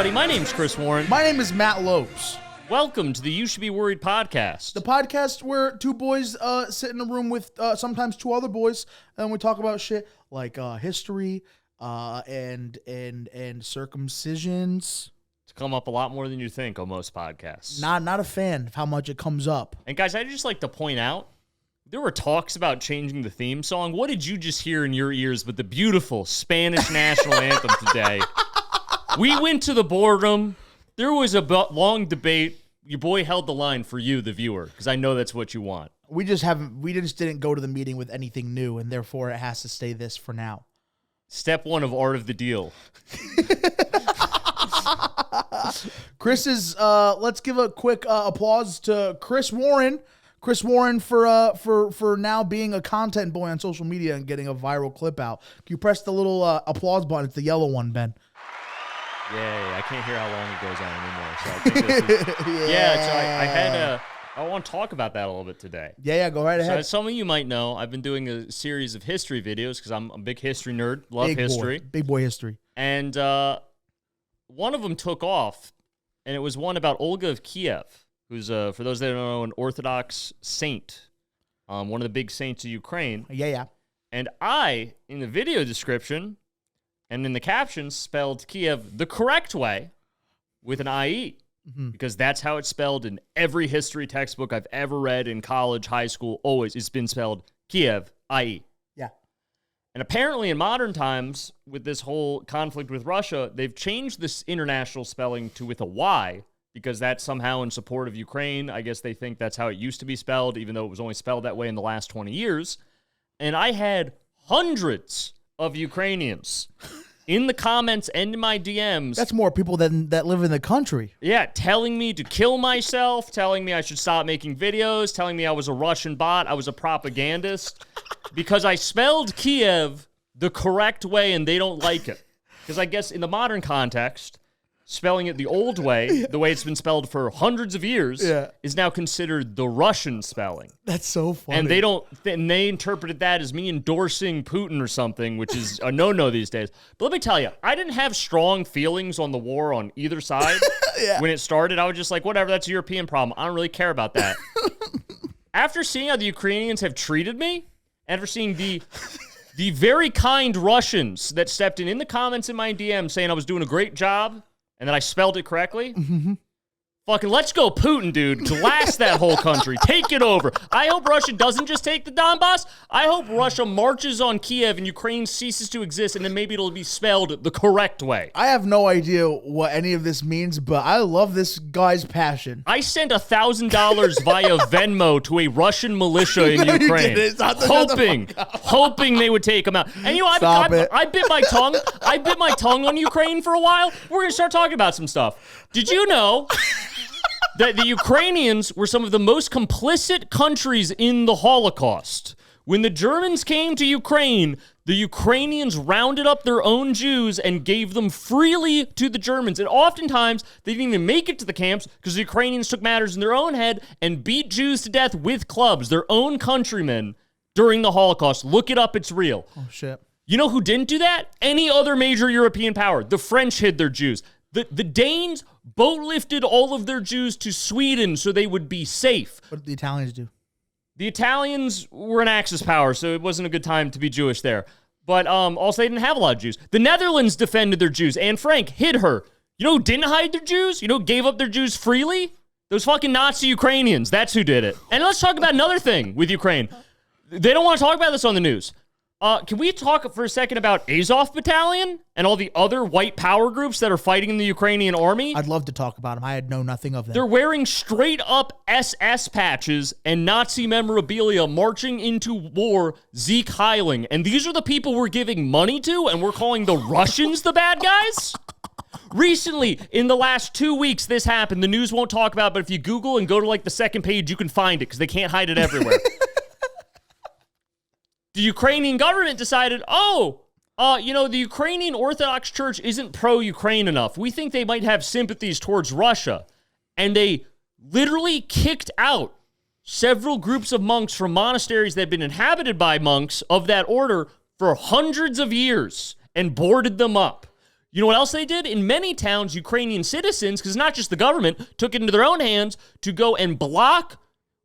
everybody. My name's Chris Warren. My name is Matt Lopes. Welcome to the You Should Be Worried podcast. The podcast where two boys sit in a room with sometimes two other boys, and we talk about shit like history and circumcisions. It's come up a lot more than you think on most podcasts. Not a fan of how much it comes up. And guys, I'd just like to point out, there were talks about changing the theme song. What did you just hear in your ears but the beautiful Spanish national anthem today? We went to the boardroom. There was a long debate. Your boy held the line for you, the viewer, because I know that's what you want. We just didn't go to the meeting with anything new, and therefore it has to stay this for now. Step one of Art of the Deal. Chris is let's give a quick applause to Chris Warren. Chris Warren for now being a content boy on social media and getting a viral clip out. Can you press the little applause button? It's the yellow one, Ben. Yeah, I can't hear how long it goes on anymore. So I think this is, so I want to talk about that a little bit today. Yeah, go right ahead. So as some of you might know, I've been doing a series of history videos because I'm a big history nerd, love history. Big boy history. And one of them took off, and it was one about Olga of Kiev, who's, for those that don't know, an Orthodox saint, one of the big saints of Ukraine. Yeah. And I, in the video description and in the captions, spelled Kiev the correct way with an IE, because that's how it's spelled in every history textbook I've ever read in college, high school, always. It's been spelled Kiev, IE. Yeah. And apparently in modern times, with this whole conflict with Russia, they've changed this international spelling to with a Y, because that's somehow in support of Ukraine. I guess they think that's how it used to be spelled, even though it was only spelled that way in the last 20 years. And I had hundreds of Ukrainians in the comments and in my DMs. That's more people that live in the country. Yeah, telling me to kill myself, telling me I should stop making videos, telling me I was a Russian bot, I was a propagandist, because I spelled Kiev the correct way and they don't like it. Because I guess in the modern context, spelling it the old way, the way it's been spelled for hundreds of years, is now considered the Russian spelling. That's so funny. And they interpreted that as me endorsing Putin or something, which is a no-no these days. But let me tell you, I didn't have strong feelings on the war on either side. When it started. I was just like, whatever, that's a European problem. I don't really care about that. After seeing how the Ukrainians have treated me, after seeing the very kind Russians that stepped in the comments in my DM saying I was doing a great job, and then I spelled it correctly. Fucking let's go Putin, dude. Blast that whole country. Take it over. I hope Russia doesn't just take the Donbass. I hope Russia marches on Kiev and Ukraine ceases to exist, and then maybe it'll be spelled the correct way. I have no idea what any of this means, but I love this guy's passion. I sent $1,000 via Venmo to a Russian militia in Ukraine, hoping they would take him out. And you know, I bit my tongue. I bit my tongue on Ukraine for a while. We're going to start talking about some stuff. Did you know that the Ukrainians were some of the most complicit countries in the Holocaust? When the Germans came to Ukraine, the Ukrainians rounded up their own Jews and gave them freely to the Germans. And oftentimes, they didn't even make it to the camps because the Ukrainians took matters in their own head and beat Jews to death with clubs, their own countrymen, during the Holocaust. Look it up, it's real. Oh, shit. You know who didn't do that? Any other major European power. The French hid their Jews. The Danes boat lifted all of their Jews to Sweden so they would be safe. What did the Italians do? The Italians were an Axis power, so it wasn't a good time to be Jewish there. But also, they didn't have a lot of Jews. The Netherlands defended their Jews. Anne Frank hid her. You know who didn't hide their Jews? You know who gave up their Jews freely? Those fucking Nazi Ukrainians. That's who did it. And let's talk about another thing with Ukraine. They don't want to talk about this on the news. Can we talk for a second about Azov Battalion and all the other white power groups that are fighting in the Ukrainian army? I'd love to talk about them. I had know nothing of them. They're wearing straight-up SS patches and Nazi memorabilia marching into war, Zeke Heiling. And these are the people we're giving money to, and we're calling the Russians the bad guys? Recently, in the last 2 weeks, this happened. The news won't talk about it, but if you Google and go to, like, the second page, you can find it, because they can't hide it everywhere. The Ukrainian government decided, the Ukrainian Orthodox Church isn't pro-Ukraine enough. We think they might have sympathies towards Russia. And they literally kicked out several groups of monks from monasteries that had been inhabited by monks of that order for hundreds of years and boarded them up. You know what else they did? In many towns, Ukrainian citizens, because not just the government, took it into their own hands to go and block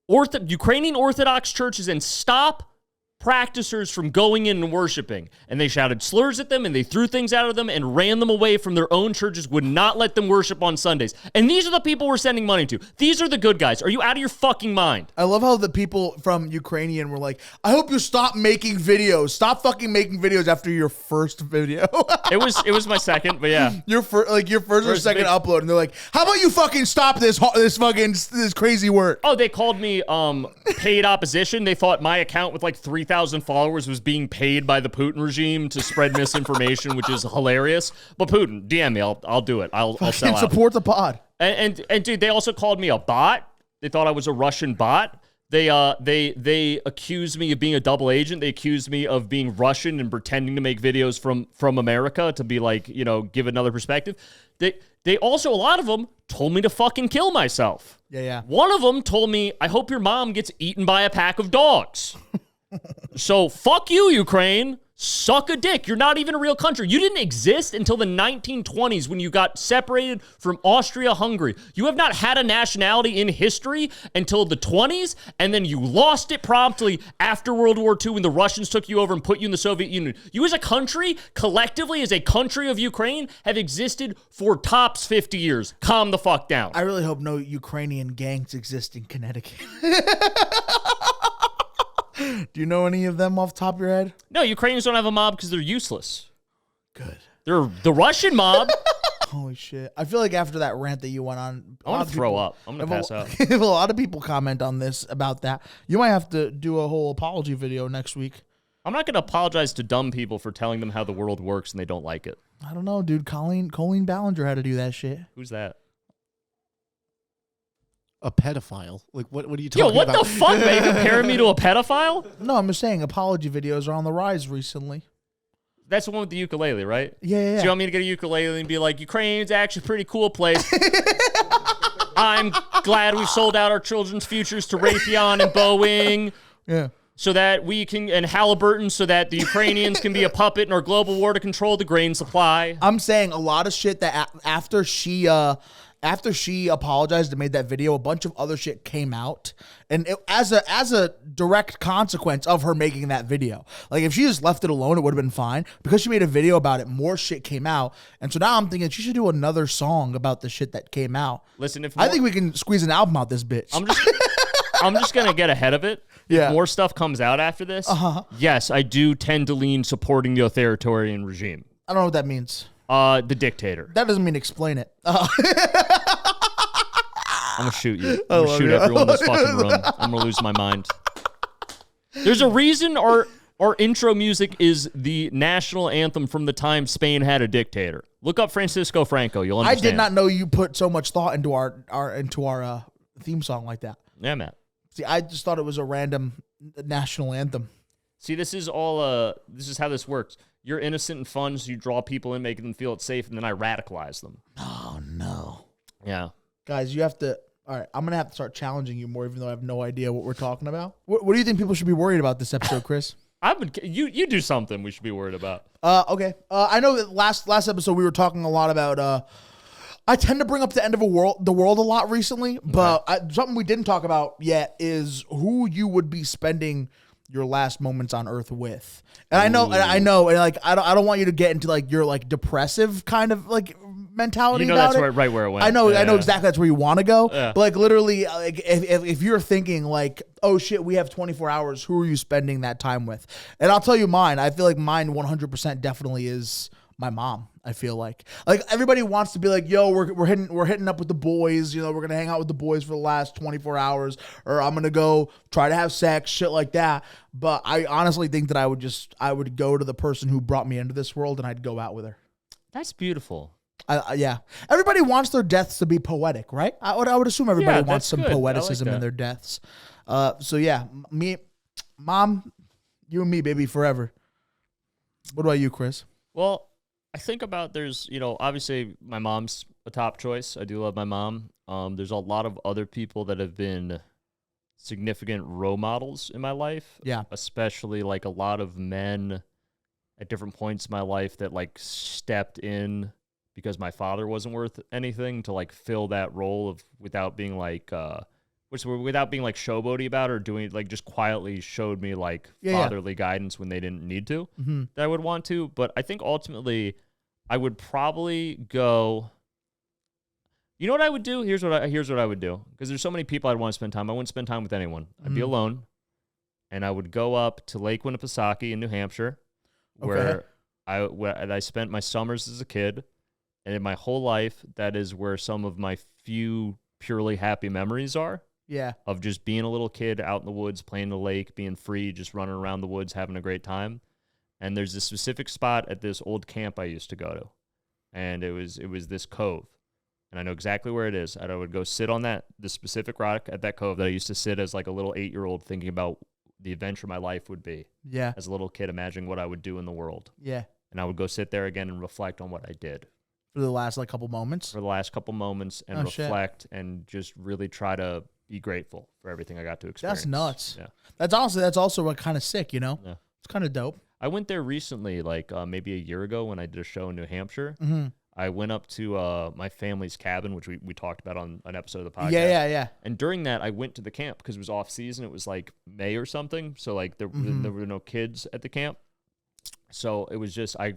Ukrainian Orthodox churches and stop practicers from going in and worshiping. And they shouted slurs at them, and they threw things out of them and ran them away from their own churches, would not let them worship on Sundays. And these are the people we're sending money to. These are the good guys. Are you out of your fucking mind? I love how the people from Ukrainian were like, I hope you stop making videos. Stop fucking making videos after your first video. It was my second, but yeah. Your first or second upload. And they're like, how about you fucking stop this crazy work? Oh, they called me paid opposition. They thought my account with like 3,000 followers was being paid by the Putin regime to spread misinformation, which is hilarious. But Putin, DM me. I'll do it. I'll sell out. Support the pod. And dude, they also called me a bot. They thought I was a Russian bot. They accused me of being a double agent. They accused me of being Russian and pretending to make videos from America to be like, give another perspective. They also, a lot of them told me to fucking kill myself. Yeah. One of them told me, I hope your mom gets eaten by a pack of dogs. So fuck you, Ukraine. Suck a dick. You're not even a real country. You didn't exist until the 1920s when you got separated from Austria-Hungary. You have not had a nationality in history until the 20s, and then you lost it promptly after World War II when the Russians took you over and put you in the Soviet Union. You as a country, collectively as a country of Ukraine, have existed for tops 50 years. Calm the fuck down. I really hope no Ukrainian gangs exist in Connecticut. Do you know any of them off the top of your head? No, Ukrainians don't have a mob because they're useless. Good. They're the Russian mob. Holy shit. I feel like after that rant that you went on, I want to throw up. I'm going to pass out. If a lot of people comment on this about that, you might have to do a whole apology video next week. I'm not going to apologize to dumb people for telling them how the world works and they don't like it. I don't know, dude. Colleen Ballinger had to do that shit. Who's that? A pedophile? Like, what are you talking about? about? Yo, what the fuck, man? Comparing me to a pedophile? No, I'm just saying apology videos are on the rise recently. That's the one with the ukulele, right? Yeah. So you want me to get a ukulele and be like, Ukraine's actually a pretty cool place. I'm glad we've sold out our children's futures to Raytheon and Boeing. Yeah. So that we can, and Halliburton, so that the Ukrainians can be a puppet in our global war to control the grain supply. I'm saying a lot of shit that after she apologized and made that video, a bunch of other shit came out, and as a direct consequence of her making that video. Like, if she just left it alone, it would have been fine. Because she made a video about it, more shit came out, and so now I'm thinking she should do another song about the shit that came out. Listen, I think we can squeeze an album out this bitch. I'm just gonna get ahead of it. Yeah. If more stuff comes out after this, yes, I do tend to lean supporting the authoritarian regime. I don't know what that means. The dictator. That doesn't mean explain it. I'm gonna shoot you. I'm gonna shoot everyone in this fucking room. I'm gonna lose my mind. There's a reason our intro music is the national anthem from the time Spain had a dictator. Look up Francisco Franco. You'll understand. I did not know you put so much thought into our theme song like that. Yeah, Matt. See, I just thought it was a random national anthem. See, this is all. This is how this works. You're innocent and fun, so you draw people in, making them feel it's safe, and then I radicalize them. Oh no. Yeah. Guys, you have to. All right, I'm gonna have to start challenging you more, even though I have no idea what we're talking about. What do you think people should be worried about this episode, Chris? You do something we should be worried about. Okay. I know that last episode we were talking a lot about. I tend to bring up the end of the world a lot recently, but something we didn't talk about yet is who you would be spending your last moments on Earth with. And I know, and like I don't want you to get into like your like depressive kind of like mentality. You know, about that's it. right where it went. I know exactly that's where you want to go. Yeah. But like literally, like if you're thinking like, oh shit, we have 24 hours, who are you spending that time with? And I'll tell you mine. I feel like mine 100% definitely is my mom. I feel like everybody wants to be like, yo, we're hitting up with the boys, we're gonna hang out with the boys for the last 24 hours, or I'm gonna go try to have sex, shit like that. But I honestly think that I would go to the person who brought me into this world and I'd go out with her. That's beautiful. Yeah. Everybody wants their deaths to be poetic, right? I would assume everybody wants some poeticism in their deaths. So yeah, me, mom, you and me, baby, forever. What about you, Chris? Well, I think about there's, obviously my mom's a top choice. I do love my mom. There's a lot of other people that have been significant role models in my life. Yeah. Especially like a lot of men at different points in my life that like stepped in because my father wasn't worth anything to like fill that role of without being like showboaty about it or doing like just quietly showed me like fatherly guidance when they didn't need to that I would want to. But I think ultimately I would probably go. You know what I would do? Here's what I would do, because there's so many people I'd want to spend time. I wouldn't spend time with anyone. I'd be alone, and I would go up to Lake Winnipesaukee in New Hampshire, where I spent my summers as a kid, and in my whole life, that is where some of my few purely happy memories are. Yeah. Of just being a little kid out in the woods, playing the lake, being free, just running around the woods, having a great time. And there's this specific spot at this old camp I used to go to, and it was this cove. And I know exactly where it is. And I would go sit on this specific rock at that cove that I used to sit as like a little 8-year-old thinking about the adventure my life would be. Yeah. As a little kid, imagining what I would do in the world. Yeah. And I would go sit there again and reflect on what I did. For the last like couple moments? For the last couple moments and reflect and just really try to be grateful for everything I got to experience. That's nuts. Yeah. That's also what kind of sick, you know? Yeah. It's kind of dope. I went there recently, like maybe a year ago when I did a show in New Hampshire. Mm-hmm. I went up to my family's cabin, which we talked about on an episode of the podcast. Yeah. And during that, I went to the camp because it was off season. It was like May or something. So like there were no kids at the camp. So it was just, I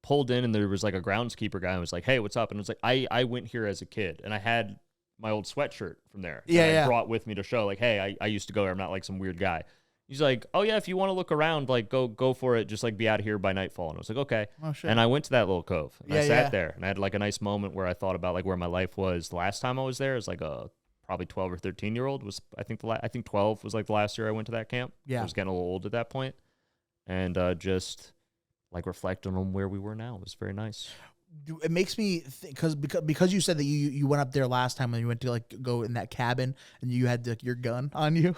pulled in and there was like a groundskeeper guy and was like, hey, what's up? And it was like, I went here as a kid and I had my old sweatshirt from there. I brought with me to show like, hey, I used to go there. I'm not like some weird guy. He's like, oh, yeah, if you want to look around, like, go for it. Just, like, be out of here by nightfall. And I was like, okay. Oh, shit. And I went to that little cove. And I sat there. And I had, like, a nice moment where I thought about, like, where my life was the last time I was there. As, like, a probably 12 or 13-year-old. Was I think 12 was, like, the last year I went to that camp. Yeah. I was getting a little old at that point. And just, like, reflecting on where we were now. It was very nice. It makes me think, because you said that you went up there last time and you went to like go in that cabin and you had your gun on you.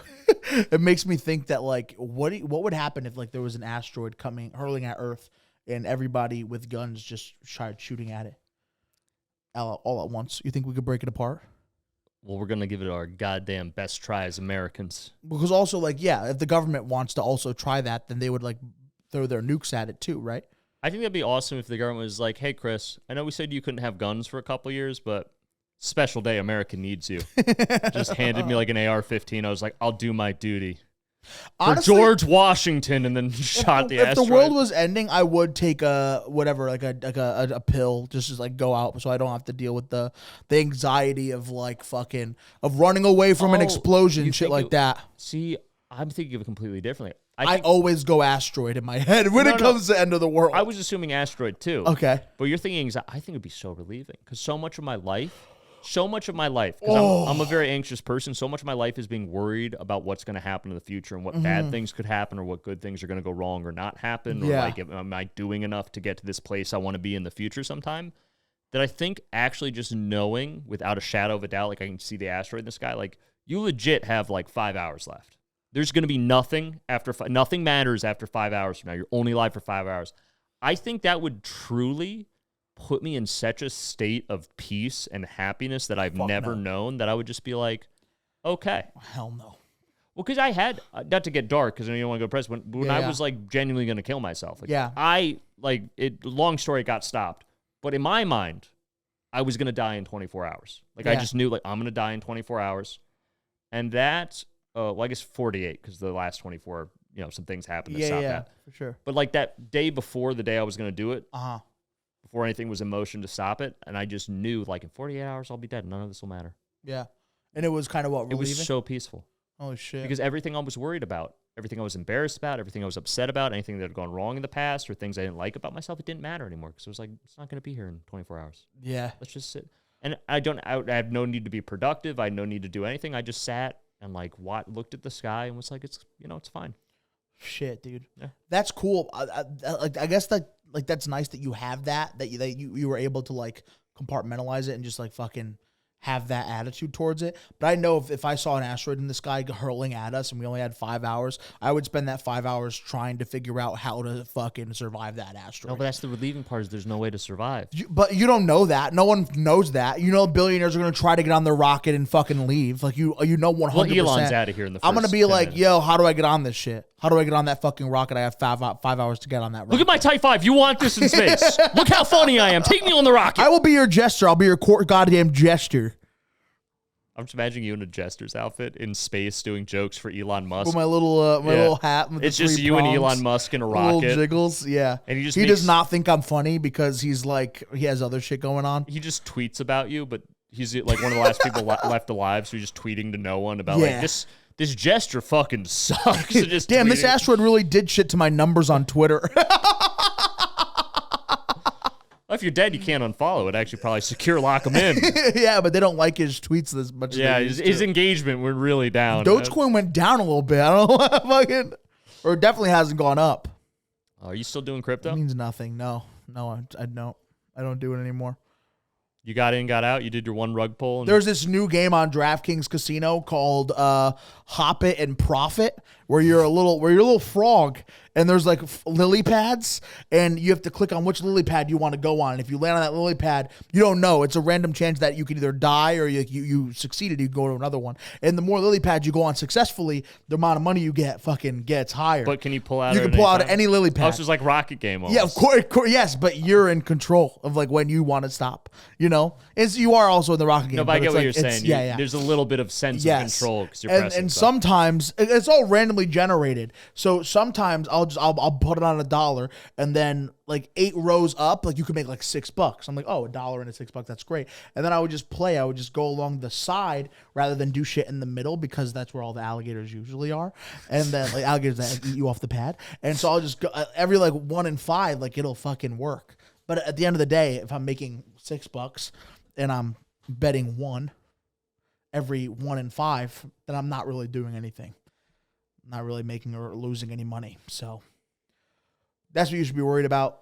It makes me think that like what would happen if like there was an asteroid hurling at Earth and everybody with guns just started shooting at it all at once? You think we could break it apart? Well, we're gonna give it our goddamn best try as Americans. Because also like if the government wants to also try that, then they would like throw their nukes at it too, right? I think that'd be awesome if the government was like, hey, Chris, I know we said you couldn't have guns for a couple years, but special day, America needs you. Just handed me like an AR-15. I was like, I'll do my duty. Honestly, for George Washington, and then shot the asteroid. If the world was ending, I would take a pill, just to like go out so I don't have to deal with the anxiety of like of running away from an explosion, shit like that. See, I'm thinking of it completely differently. I always go asteroid in my head when it comes to the end of the world. I was assuming asteroid too. Okay. But you're thinking, I think it'd be so relieving because so much of my life, because I'm a very anxious person, so much of my life is being worried about what's going to happen in the future and what bad things could happen or what good things are going to go wrong or not happen. Or like, am I doing enough to get to this place I want to be in the future sometime? That I think actually just knowing without a shadow of a doubt, like I can see the asteroid in the sky, like you legit have like 5 hours left. There's going to be nothing nothing matters after 5 hours from now. You're only alive for 5 hours. I think that would truly put me in such a state of peace and happiness that I've never known that I would just be like, okay. Hell no. Well, because I had, not to get dark, because I know you don't want to go press, when I was like genuinely going to kill myself. Like, long story, got stopped. But in my mind, I was going to die in 24 hours. Like, I just knew, like, I'm going to die in 24 hours. And that... well, I guess 48 because the last 24, some things happened to stop that. For sure. But like that day before the day I was going to do it, before anything was in motion to stop it, and I just knew like in 48 hours I'll be dead. None of this will matter. Yeah. And it was kind of relieving? It was so peaceful. Holy shit. Because everything I was worried about, everything I was embarrassed about, everything I was upset about, anything that had gone wrong in the past or things I didn't like about myself, it didn't matter anymore because it was like, it's not going to be here in 24 hours. Yeah. Let's just sit. And I have no need to be productive. I had no need to do anything. I just sat and like looked at the sky and was like, it's fine. Shit, dude. Yeah. That's cool. I guess that like that's nice that you have that you were able to like compartmentalize it and just like fucking have that attitude towards it. But I know if I saw an asteroid in the sky hurling at us and we only had 5 hours, I would spend that 5 hours trying to figure out how to fucking survive that asteroid. No, but that's the relieving part is there's no way to survive. But you don't know that. No one knows that. You know, billionaires are going to try to get on their rocket and fucking leave. Like, you know 100%. Well, Elon's out of here in the first I'm going to be like, minutes. yo, how do I get on this shit? How do I get on that fucking rocket? I have 5 hours to get on that rocket. Look at my Type 5. You want this in space. Look how funny I am. Take me on the rocket. I will be your jester. I'll be your goddamn jester. I'm just imagining you in a jester's outfit in space doing jokes for Elon Musk. With my little hat. With it's the just 3 you prongs, and Elon Musk in a little rocket. jiggles, yeah. And he does not think I'm funny because he's like, he has other shit going on. He just tweets about you, but he's like one of the last people left alive, so he's just tweeting to no one about like this gesture fucking sucks. Just Damn, this tweeting. asteroid really did shit to my numbers on Twitter. Well, if you're dead, you can't unfollow it. Actually, probably secure lock him in. Yeah, but they don't like his tweets as much. Yeah, as his engagement went really down. Dogecoin went down a little bit. I don't know, fucking, or it definitely hasn't gone up. Are you still doing crypto? It means nothing. No, I don't. I don't do it anymore. You got in, got out. You did your one rug pull. There's this new game on DraftKings Casino called Hop It and Profit, where you're a little frog, and there's like lily pads, and you have to click on which lily pad you want to go on. And if you land on that lily pad, you don't know. It's a random chance that you could either die or you succeeded. You go to another one, and the more lily pads you go on successfully, the amount of money you get fucking gets higher. But can you pull out? You can pull out any lily pad. Oh, so it's like Rocket Game. Almost. Yeah, of course, yes, but you're in control of like when you want to stop. You know, you are also in the Rocket Game. No, but I get what like, you're saying. Yeah. There's a little bit of sense of control because you're pressing and stuff. sometimes it's all randomly generated. So sometimes I'll put it on $1, and then like 8 rows up, like you could make like $6. I'm like, oh, $1 and $6, that's great. And then I would just play. I would just go along the side rather than do shit in the middle because that's where all the alligators usually are, and then like alligators that eat you off the pad. And so I'll just go every like 1 in 5, like it'll fucking work. But at the end of the day, if I'm making $6 and I'm betting 1 every 1 in 5, then I'm not really doing anything. I'm not really making or losing any money. So that's what you should be worried about.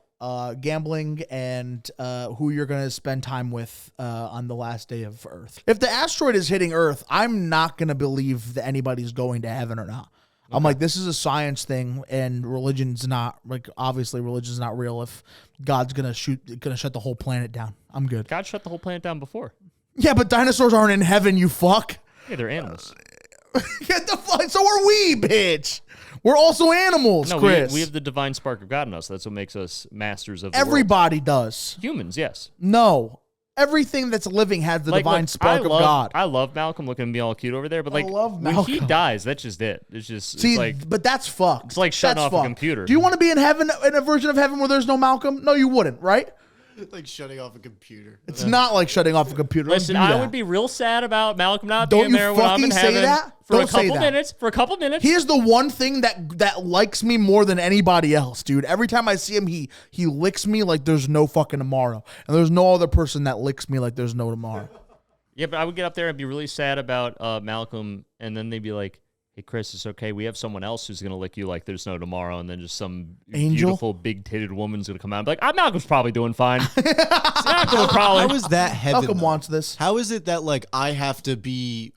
Gambling and who you're going to spend time with on the last day of Earth. If the asteroid is hitting Earth, I'm not going to believe that anybody's going to heaven or not. Okay. I'm like, this is a science thing, and religion's not, like, obviously religion's not real if God's going to shut the whole planet down. I'm good. God shut the whole planet down before. Yeah, but dinosaurs aren't in heaven, you fuck. Yeah, they're animals. Get the fuck. So are we, bitch. We're also animals, no, Chris. We have the divine spark of God in us. That's what makes us masters of the Everybody world. does. Humans, yes. No. Everything that's living has the divine spark of God. I love Malcolm looking at me all cute over there, but like when he dies, that's just it. It's just See, it's like, but that's fucked. It's like shutting off a computer. Do you want to be in heaven, in a version of heaven where there's no Malcolm? No, you wouldn't, right? Like shutting off a computer. It's not like shutting off a computer. Listen, I would be real sad about Malcolm not Don't being there when I'm in heaven for a couple minutes. He is the one thing that likes me more than anybody else, dude. Every time I see him, he licks me like there's no fucking tomorrow, and there's no other person that licks me like there's no tomorrow. Yeah, but I would get up there and be really sad about Malcolm, and then they'd be like, hey, Chris, it's okay. We have someone else who's going to lick you like there's no tomorrow, and then just some beautiful, big-titted woman's going to come out and be like, Malcolm's probably doing fine. Malcolm would probably. How is that heaven? Malcolm wants this. How is it that, like, I have to be,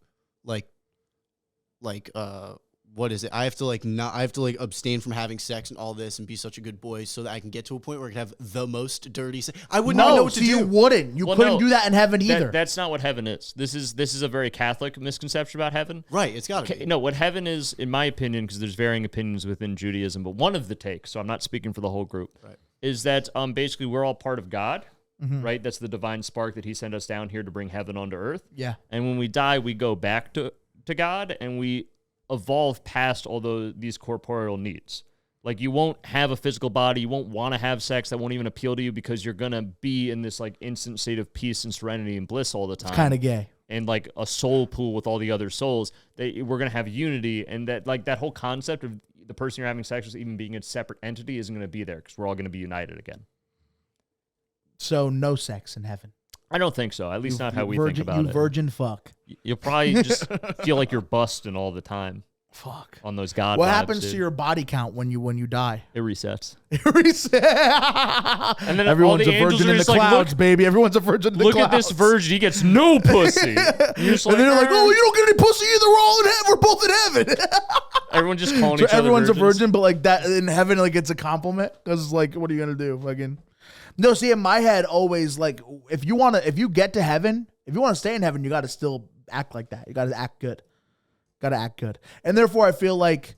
what is it? I have to abstain from having sex and all this and be such a good boy so that I can get to a point where I can have the most dirty sex. I would not know what to do. You wouldn't. You couldn't do that in heaven either. That's not what heaven is. This is a very Catholic misconception about heaven. Right, it's got to be. No, what heaven is, in my opinion, because there's varying opinions within Judaism, but one of the takes, so I'm not speaking for the whole group, right, is that basically we're all part of God, right? That's the divine spark that he sent us down here to bring heaven onto earth. Yeah. And when we die, we go back to God, and we evolve past all these corporeal needs. Like, you won't have a physical body, you won't want to have sex, that won't even appeal to you because you're going to be in this like instant state of peace and serenity and bliss all the time. It's kind of gay. And like a soul pool with all the other souls, we're going to have unity, and that whole concept of the person you're having sex with even being a separate entity isn't going to be there because we're all going to be united again. So no sex in heaven. I don't think so. At least not how we think about it. You virgin fuck. You'll probably just feel like you're busting all the time. Fuck. On those God What vibes, happens dude. to your body count when you die? It resets. It resets. And then Everyone's all a the angels virgin are in the just like, clouds, baby. Everyone's a virgin in the look clouds. at this virgin. He gets no pussy. And you're just And they're like, "Eh." oh, you don't get any pussy either. We're all in heaven. We're both in heaven. Everyone just calling So each other everyone's a virgins. virgin, but like that in heaven, like it's a compliment because like, what are you gonna do? Fucking no. See, in my head, always like if you get to heaven, if you want to stay in heaven, you got to still act like that. You got to act good. Got to act good, and therefore I feel like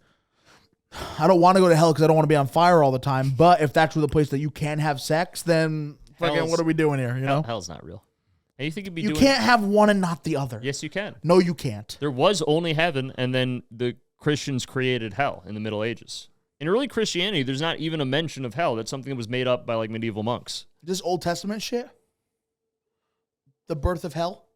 I don't want to go to hell because I don't want to be on fire all the time. But if that's the place that you can have sex, then fucking what are we doing here? You know, hell's not real. And you think it'd be you can't have one and not the other. Yes, you can. No, you can't. There was only heaven, and then the Christians created hell in the Middle Ages. In early Christianity, there's not even a mention of hell. That's something that was made up by like medieval monks. This Old Testament shit, the birth of hell.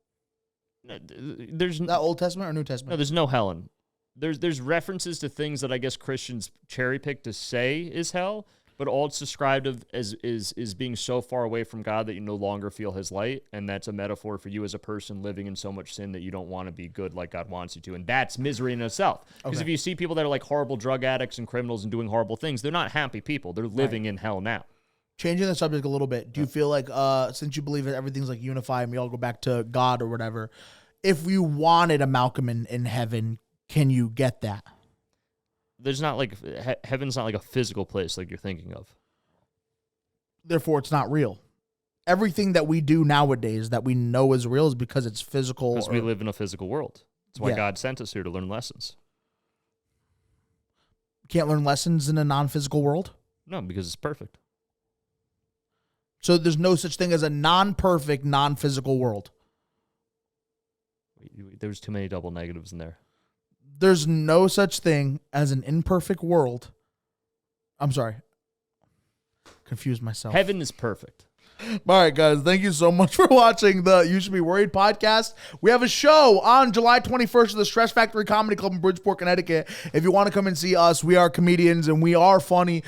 There's that Old Testament or New Testament? No, there's no hell in. There's references to things that I guess Christians cherry pick to say is hell, but all it's described as is being so far away from God that you no longer feel His light, and that's a metaphor for you as a person living in so much sin that you don't want to be good like God wants you to, and that's misery in itself. Because if you see people that are like horrible drug addicts and criminals and doing horrible things, they're not happy people. They're living in hell now. Changing the subject a little bit, do you feel like since you believe that everything's like unified and we all go back to God or whatever, if you wanted a Malcolm in heaven, can you get that? There's not like heaven's not like a physical place like you're thinking of. Therefore, it's not real. Everything that we do nowadays that we know is real is because it's physical. Because we live in a physical world. That's why God sent us here to learn lessons. Can't learn lessons in a non-physical world? No, because it's perfect. So there's no such thing as a non-perfect, non-physical world. There's too many double negatives in there. There's no such thing as an imperfect world. I'm sorry. Confused myself. Heaven is perfect. All right, guys. Thank you so much for watching the You Should Be Worried podcast. We have a show on July 21st at the Stress Factory Comedy Club in Bridgeport, Connecticut. If you want to come and see us, we are comedians and we are funny.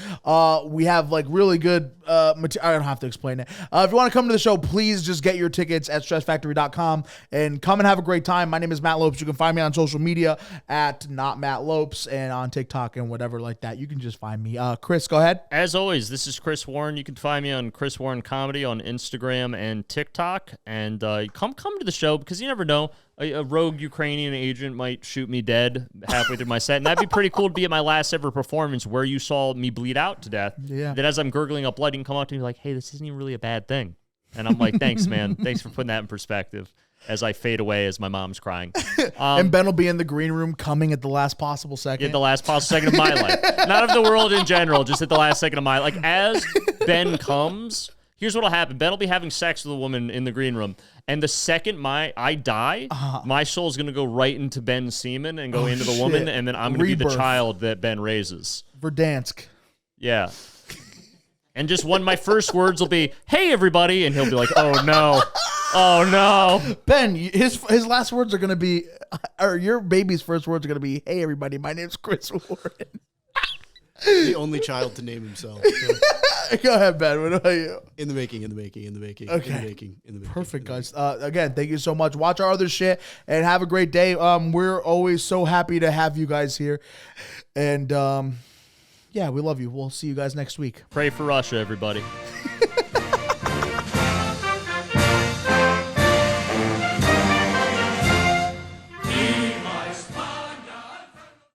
We have like really good material. I don't have to explain it. If you want to come to the show, please just get your tickets at stressfactory.com and come and have a great time. My name is Matt Lopes. You can find me on social media at Not Matt Lopes and on TikTok and whatever like that. You can just find me. Chris, go ahead. As always, this is Chris Warren. You can find me on Chris Warren Comedy on Instagram and TikTok, and come to the show because you never know. A rogue Ukrainian agent might shoot me dead halfway through my set, and that'd be pretty cool to be at my last ever performance where you saw me bleed out to death. Yeah. That as I'm gurgling up blood, you can come up to me like, "Hey, this isn't even really a bad thing," and I'm like, "Thanks, man. Thanks for putting that in perspective." As I fade away as my mom's crying. And Ben will be in the green room coming at the last possible second. At the last possible second of my life. Not of the world in general, just at the last second of my life. Like, as Ben comes, here's what'll happen. Ben will be having sex with a woman in the green room. And the second I die, my soul's going to go right into Ben's semen and go into the woman. And then I'm going to be the child that Ben raises. Verdansk. Yeah. And just my first words will be, "Hey, everybody." And he'll be like, "Oh, no. Oh, no." Ben, his last words are going to be, or your baby's first words are going to be, "Hey, everybody, my name's Chris Warren." The only child to name himself. Go ahead, Ben. What about you? In the making. Okay. Perfect, guys. Again, thank you so much. Watch our other shit and have a great day. We're always so happy to have you guys here. And, yeah, we love you. We'll see you guys next week. Pray for Russia, everybody.